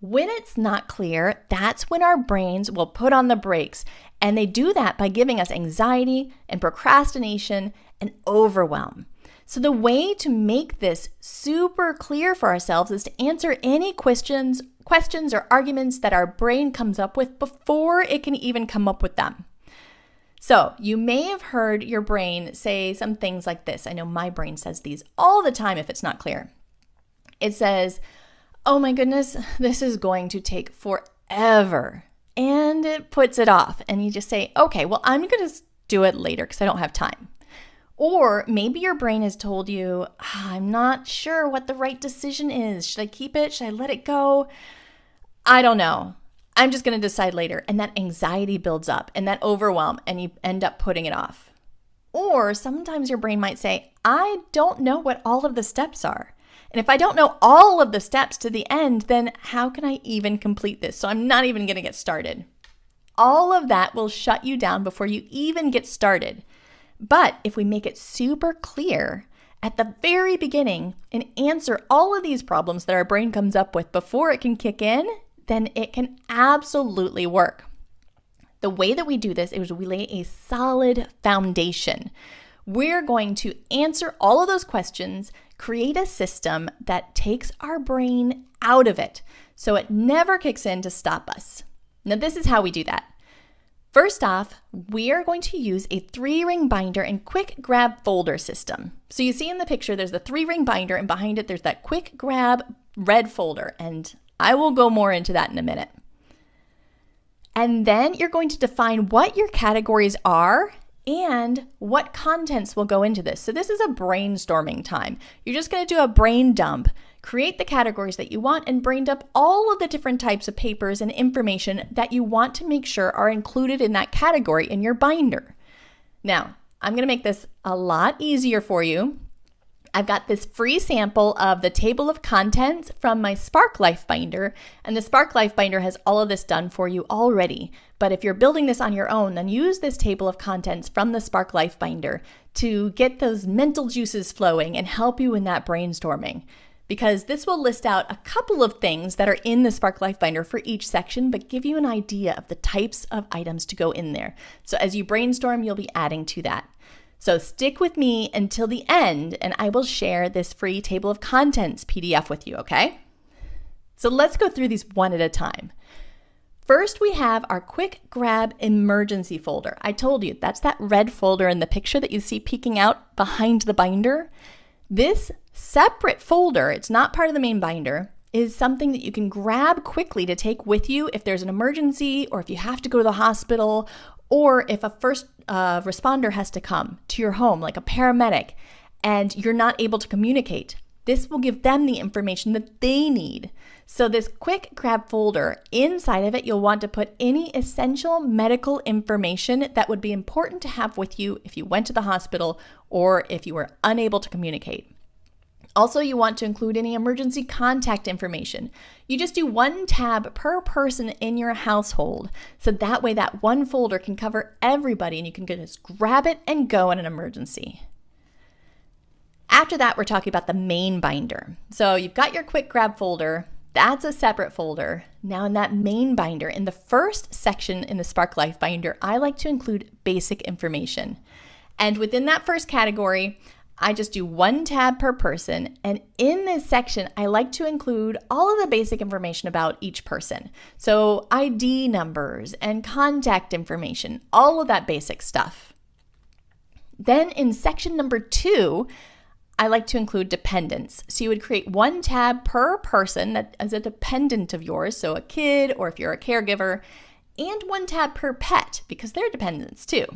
When it's not clear, that's when our brains will put on the brakes, and they do that by giving us anxiety and procrastination and overwhelm. So the way to make this super clear for ourselves is to answer any questions or arguments that our brain comes up with before it can even come up with them. So you may have heard your brain say some things like this. I know my brain says these all the time if it's not clear. It says, "Oh my goodness, this is going to take forever." And it puts it off. And you just say, okay, well, I'm going to do it later because I don't have time. Or maybe your brain has told you, I'm not sure what the right decision is. Should I keep it? Should I let it go? I don't know. I'm just going to decide later. And that anxiety builds up and that overwhelm, and you end up putting it off. Or sometimes your brain might say, I don't know what all of the steps are. And if I don't know all of the steps to the end, then how can I even complete this? So I'm not even going to get started. All of that will shut you down before you even get started. But if we make it super clear at the very beginning and answer all of these problems that our brain comes up with before it can kick in, then it can absolutely work. The way that we do this is we lay a solid foundation. We're going to answer all of those questions, create a system that takes our brain out of it so it never kicks in to stop us. Now, this is how we do that. First off, we are going to use a 3-ring binder and quick grab folder system. So you see in the picture, there's the 3-ring binder, and behind it, there's that quick grab red folder. And I will go more into that in a minute. And then you're going to define what your categories are and what contents will go into this. So this is a brainstorming time. You're just going to do a brain dump, create the categories that you want, and brain dump all of the different types of papers and information that you want to make sure are included in that category in your binder. Now, I'm going to make this a lot easier for you. I've got this free sample of the table of contents from my Spark Life binder, and the Spark Life binder has all of this done for you already. But if you're building this on your own, then use this table of contents from the Spark Life binder to get those mental juices flowing and help you in that brainstorming. Because this will list out a couple of things that are in the Spark Life binder for each section, but give you an idea of the types of items to go in there. So as you brainstorm, you'll be adding to that. So stick with me until the end, and I will share this free table of contents PDF with you, okay? So let's go through these one at a time. First, we have our quick grab emergency folder. I told you, that's that red folder in the picture that you see peeking out behind the binder. This separate folder, it's not part of the main binder, is something that you can grab quickly to take with you if there's an emergency, or if you have to go to the hospital, or if a first responder has to come to your home, like a paramedic, and you're not able to communicate. This will give them the information that they need. So this quick grab folder, inside of it, you'll want to put any essential medical information that would be important to have with you if you went to the hospital or if you were unable to communicate. Also, you want to include any emergency contact information. You just do 1 tab per person in your household. So that way that one folder can cover everybody and you can just grab it and go in an emergency. After that, we're talking about the main binder. So you've got your quick grab folder. That's a separate folder. Now in that main binder, in the first section in the Spark Life binder, I like to include basic information. And within that first category, I just do 1 tab per person, and in this section, I like to include all of the basic information about each person. So ID numbers and contact information, all of that basic stuff. Then in section number 2, I like to include dependents. So you would create 1 tab per person that is a dependent of yours, so a kid or if you're a caregiver, and 1 tab per pet because they're dependents too.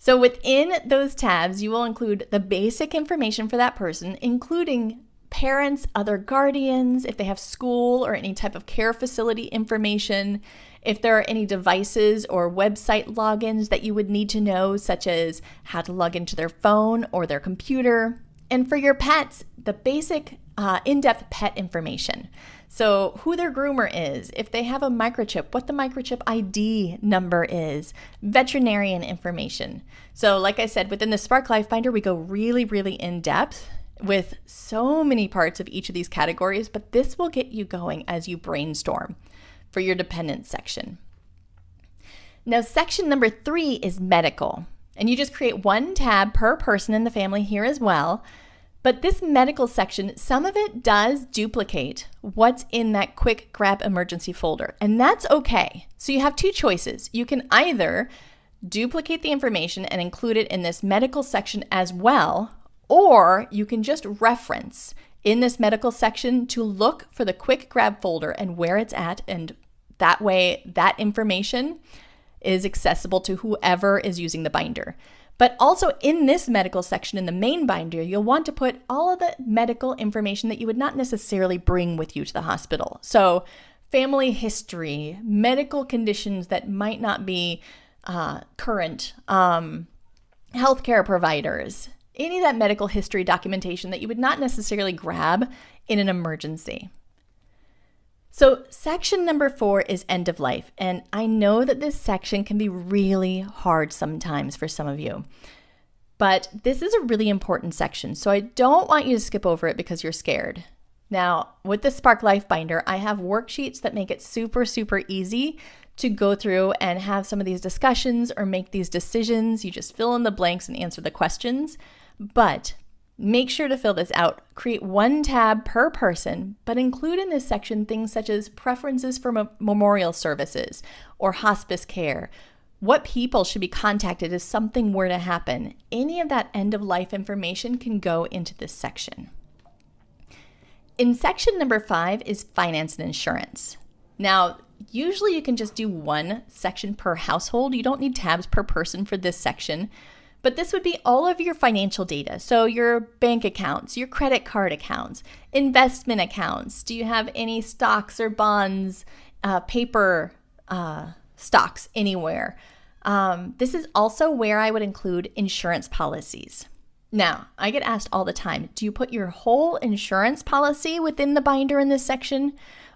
So within those tabs, you will include the basic information for that person, including parents, other guardians, if they have school or any type of care facility information, if there are any devices or website logins that you would need to know, such as how to log into their phone or their computer. And for your pets, the basic in-depth pet information. So who their groomer is, if they have a microchip, what the microchip ID number is, veterinarian information. So like I said, within the Spark Life binder, we go really, really in depth. with so many parts of each of these categories, but this will get you going as you brainstorm for your dependents section. Now, section number 3 is medical, and you just create one tab per person in the family here as well. But this medical section, some of it does duplicate what's in that quick grab emergency folder, and that's okay. So you have two choices. You can either duplicate the information and include it in this medical section as well, or you can just reference in this medical section to look for the quick grab folder and where it's at, and that way that information is accessible to whoever is using the binder. But also in this medical section in the main binder, you'll want to put all of the medical information that you would not necessarily bring with you to the hospital. So family history, medical conditions that might not be current, healthcare providers, any of that medical history documentation that you would not necessarily grab in an emergency. So section number 4 is end of life, and I know that this section can be really hard sometimes for some of you, but this is a really important section, so I don't want you to skip over it because you're scared. Now, with the Spark Life Binder, I have worksheets that make it super, super easy to go through and have some of these discussions or make these decisions. You just fill in the blanks and answer the questions, but make sure to fill this out. Create one tab per person, but include in this section things such as preferences for memorial services or hospice care, what people should be contacted if something were to happen. Any of that end-of-life information can go into this section. In section number 5 is finance and insurance. Now, usually you can just do one section per household. You don't need tabs per person for this section. But this would be all of your financial data. So your bank accounts, your credit card accounts, investment accounts. Do you have any stocks or bonds, paper stocks anywhere? This is also where I would include insurance policies. Now, I get asked all the time, do you put your whole insurance policy within the binder in this section,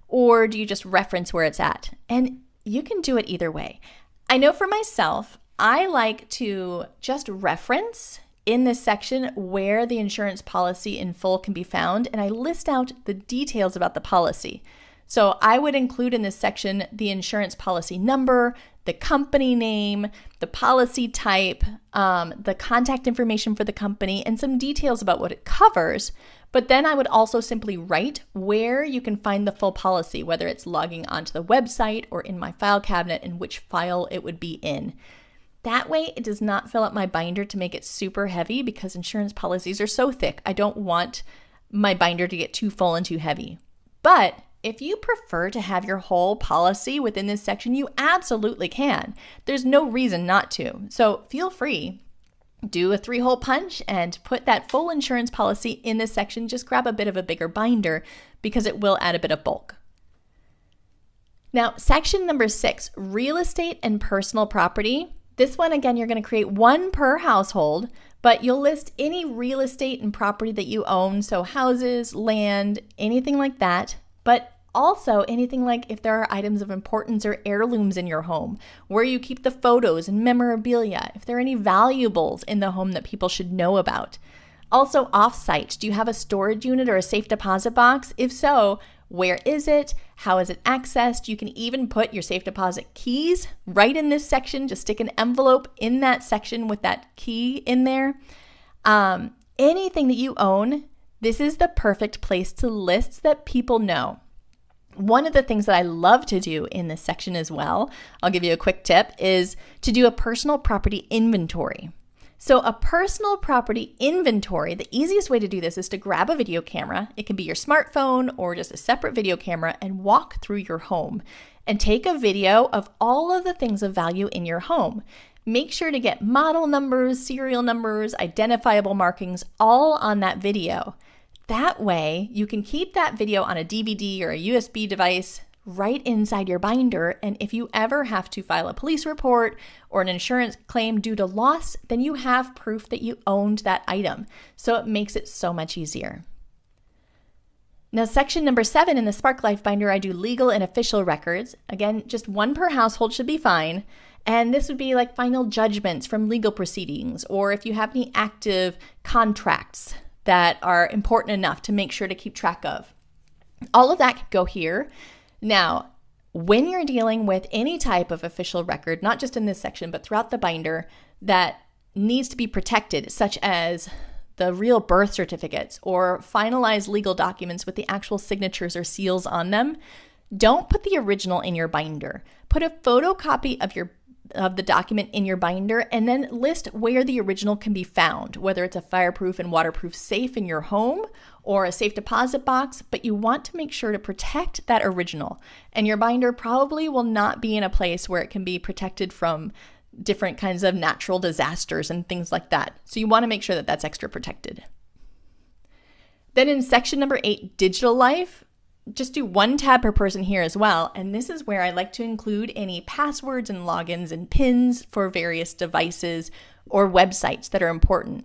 or do you just reference where it's at? And you can do it either way. I know for myself, I like to just reference in this section where the insurance policy in full can be found, and I list out the details about the policy. So I would include in this section the insurance policy number, the company name, the policy type, the contact information for the company, and some details about what it covers. But then I would also simply write where you can find the full policy, whether it's logging onto the website or in my file cabinet and which file it would be in. That way, it does not fill up my binder to make it super heavy because insurance policies are so thick. I don't want my binder to get too full and too heavy. But if you prefer to have your whole policy within this section, you absolutely can. There's no reason not to. So feel free. Do a 3-hole punch and put that full insurance policy in this section. Just grab a bit of a bigger binder because it will add a bit of bulk. Now, section number 6, real estate and personal property. This one, again, you're going to create one per household, but you'll list any real estate and property that you own, so houses, land, anything like that, but also anything like if there are items of importance or heirlooms in your home, where you keep the photos and memorabilia, if there are any valuables in the home that people should know about. Also off-site, do you have a storage unit or a safe deposit box? If so, where is it? How is it accessed? You can even put your safe deposit keys right in this section. Just stick an envelope in that section with that key in there. Anything that you own, this is the perfect place to list that people know. One of the things that I love to do in this section as well, I'll give you a quick tip, is to do a personal property inventory. So a personal property inventory, the easiest way to do this is to grab a video camera. It can be your smartphone or just a separate video camera and walk through your home and take a video of all of the things of value in your home. Make sure to get model numbers, serial numbers, identifiable markings all on that video. That way you can keep that video on a DVD or a USB device right inside your binder, and if you ever have to file a police report or an insurance claim due to loss, then you have proof that you owned that item. So it makes it so much easier. Now, section number 7 in the Spark Life Binder, I do legal and official records. Again, just one per household should be fine. And this would be like final judgments from legal proceedings, or if you have any active contracts that are important enough to make sure to keep track of. All of that can go here. Now, when you're dealing with any type of official record, not just in this section, but throughout the binder that needs to be protected, such as the real birth certificates or finalized legal documents with the actual signatures or seals on them, don't put the original in your binder. Put a photocopy of the document in your binder and then list where the original can be found, whether it's a fireproof and waterproof safe in your home or a safe deposit box, but you want to make sure to protect that original. And your binder probably will not be in a place where it can be protected from different kinds of natural disasters and things like that. So you want to make sure that that's extra protected. Then in section number 8, digital life, just do 1 tab per person here as well. And this is where I like to include any passwords and logins and pins for various devices or websites that are important.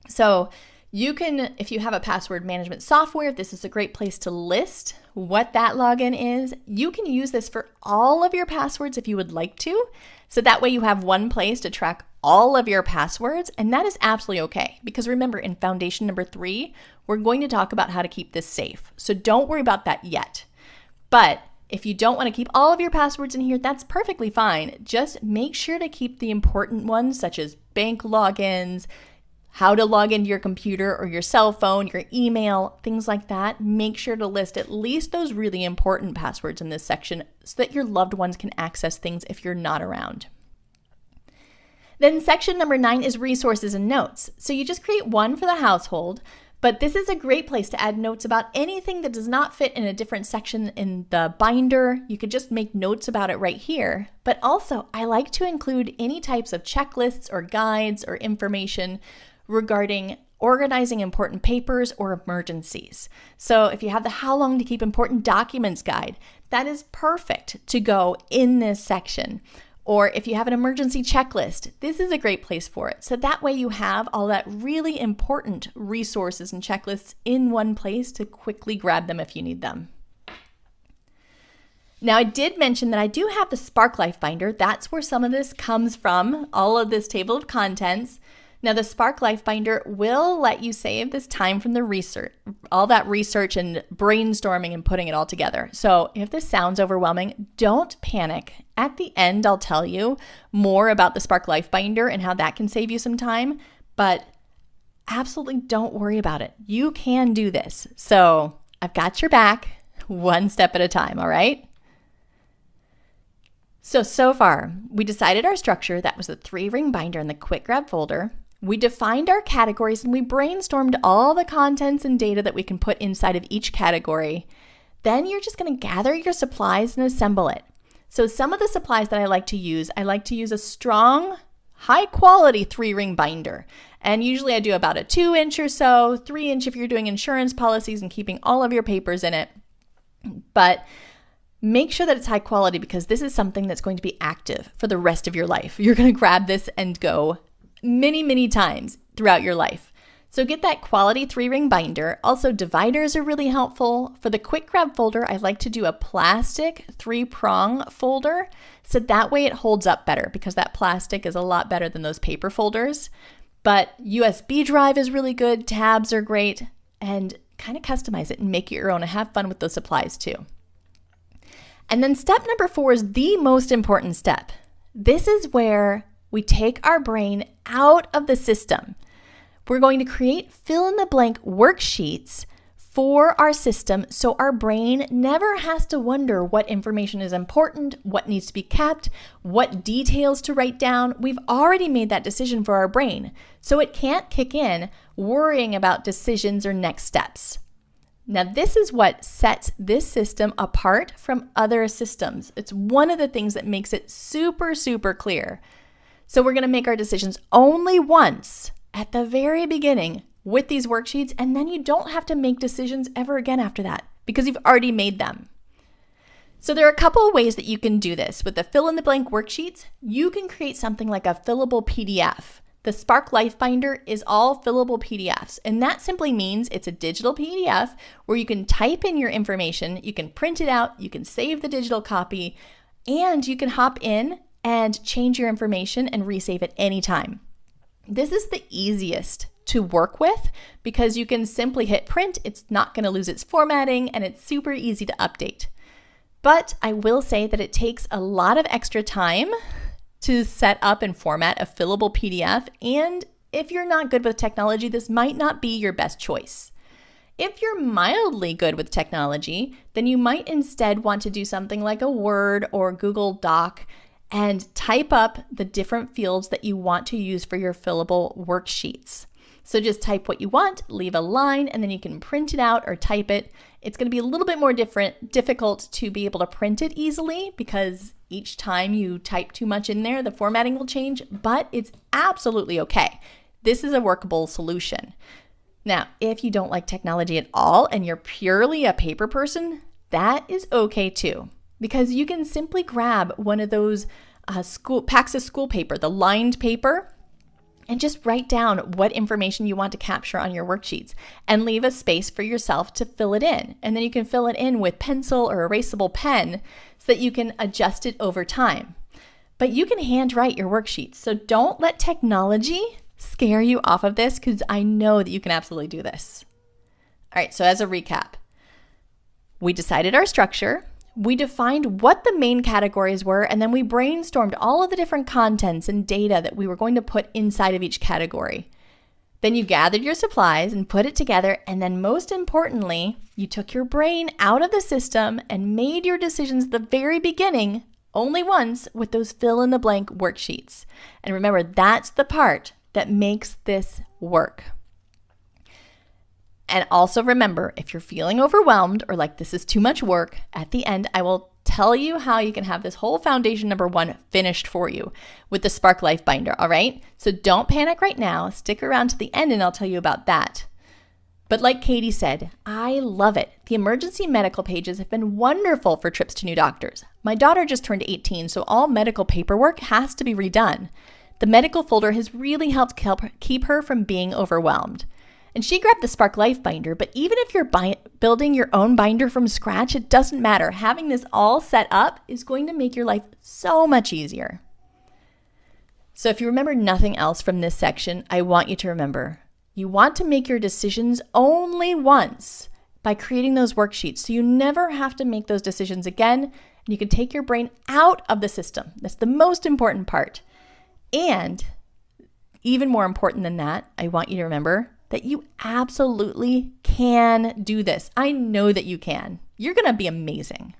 So you can, if you have a password management software, this is a great place to list what that login is. You can use this for all of your passwords if you would like to. So that way you have one place to track all of your passwords, and that is absolutely okay. Because remember, in foundation number 3, we're going to talk about how to keep this safe. So don't worry about that yet. But if you don't want to keep all of your passwords in here, that's perfectly fine. Just make sure to keep the important ones, such as bank logins, how to log into your computer or your cell phone, your email, things like that. Make sure to list at least those really important passwords in this section so that your loved ones can access things if you're not around. Then section number 9 is resources and notes. So you just create one for the household, but this is a great place to add notes about anything that does not fit in a different section in the binder. You could just make notes about it right here. But also, I like to include any types of checklists or guides or information regarding organizing important papers or emergencies. So if you have the how long to keep important documents guide, that is perfect to go in this section. Or if you have an emergency checklist, this is a great place for it. So that way you have all that really important resources and checklists in one place to quickly grab them if you need them. Now, I did mention that I do have the SparkLife binder. That's where some of this comes from, all of this table of contents. Now, the SparkLife binder will let you save this time from the research, all that research and brainstorming and putting it all together. So if this sounds overwhelming, don't panic. At the end, I'll tell you more about the SparkLife binder and how that can save you some time, but absolutely don't worry about it. You can do this. So I've got your back, one step at a time, all right? So far, we decided our structure. That was the 3-ring binder in the quick grab folder. We defined our categories and we brainstormed all the contents and data that we can put inside of each category. Then you're just going to gather your supplies and assemble it. So some of the supplies that I like to use a strong, high quality 3-ring binder. And usually I do about a 2-inch or so, 3-inch if you're doing insurance policies and keeping all of your papers in it. But make sure that it's high quality because this is something that's going to be active for the rest of your life. You're going to grab this and go many, many times throughout your life. So get that quality 3-ring binder. Also, dividers are really helpful. For the quick grab folder, I like to do a plastic 3-prong folder. So that way it holds up better because that plastic is a lot better than those paper folders. But USB drive is really good. Tabs are great. And kind of customize it and make it your own and have fun with those supplies too. And then step number 4 is the most important step. This is where we take our brain out of the system. We're going to create fill-in-the-blank worksheets for our system so our brain never has to wonder what information is important, what needs to be kept, what details to write down. We've already made that decision for our brain, so it can't kick in worrying about decisions or next steps. Now, this is what sets this system apart from other systems. It's one of the things that makes it super, super clear. So we're going to make our decisions only once at the very beginning with these worksheets, and then you don't have to make decisions ever again after that because you've already made them. So there are a couple of ways that you can do this. With the fill-in-the-blank worksheets, you can create something like a fillable PDF. The SparkLife binder is all fillable PDFs, and that simply means it's a digital PDF where you can type in your information, you can print it out, you can save the digital copy, and you can hop in and change your information and resave it anytime. This is the easiest to work with because you can simply hit print. It's not going to lose its formatting and it's super easy to update. But I will say that it takes a lot of extra time to set up and format a fillable PDF. And if you're not good with technology, this might not be your best choice. If you're mildly good with technology, then you might instead want to do something like a Word or Google Doc and type up the different fields that you want to use for your fillable worksheets. So just type what you want, leave a line, and then you can print it out or type it. It's going to be a little bit more difficult to be able to print it easily because each time you type too much in there, the formatting will change, but it's absolutely okay. This is a workable solution. Now, if you don't like technology at all and you're purely a paper person, that is okay too, because you can simply grab one of those packs of school paper, the lined paper, and just write down what information you want to capture on your worksheets and leave a space for yourself to fill it in. And then you can fill it in with pencil or erasable pen so that you can adjust it over time. But you can handwrite your worksheets, so don't let technology scare you off of this because I know that you can absolutely do this. All right, so as a recap, we decided our structure, we defined what the main categories were, and then we brainstormed all of the different contents and data that we were going to put inside of each category. Then you gathered your supplies and put it together, and then most importantly, you took your brain out of the system and made your decisions at the very beginning only once with those fill-in-the-blank worksheets. And remember, that's the part that makes this work. And also remember, if you're feeling overwhelmed or like this is too much work, at the end, I will tell you how you can have this whole foundation number 1 finished for you with the Spark Life Binder, all right? So don't panic right now. Stick around to the end and I'll tell you about that. But like Katie said, I love it. The emergency medical pages have been wonderful for trips to new doctors. My daughter just turned 18, so all medical paperwork has to be redone. The medical folder has really helped keep her from being overwhelmed. And she grabbed the Spark Life Binder, but even if you're building your own binder from scratch, it doesn't matter. Having this all set up is going to make your life so much easier. So if you remember nothing else from this section, I want you to remember, you want to make your decisions only once by creating those worksheets so you never have to make those decisions again, and you can take your brain out of the system. That's the most important part. And even more important than that, I want you to remember that you absolutely can do this. I know that you can. You're going to be amazing.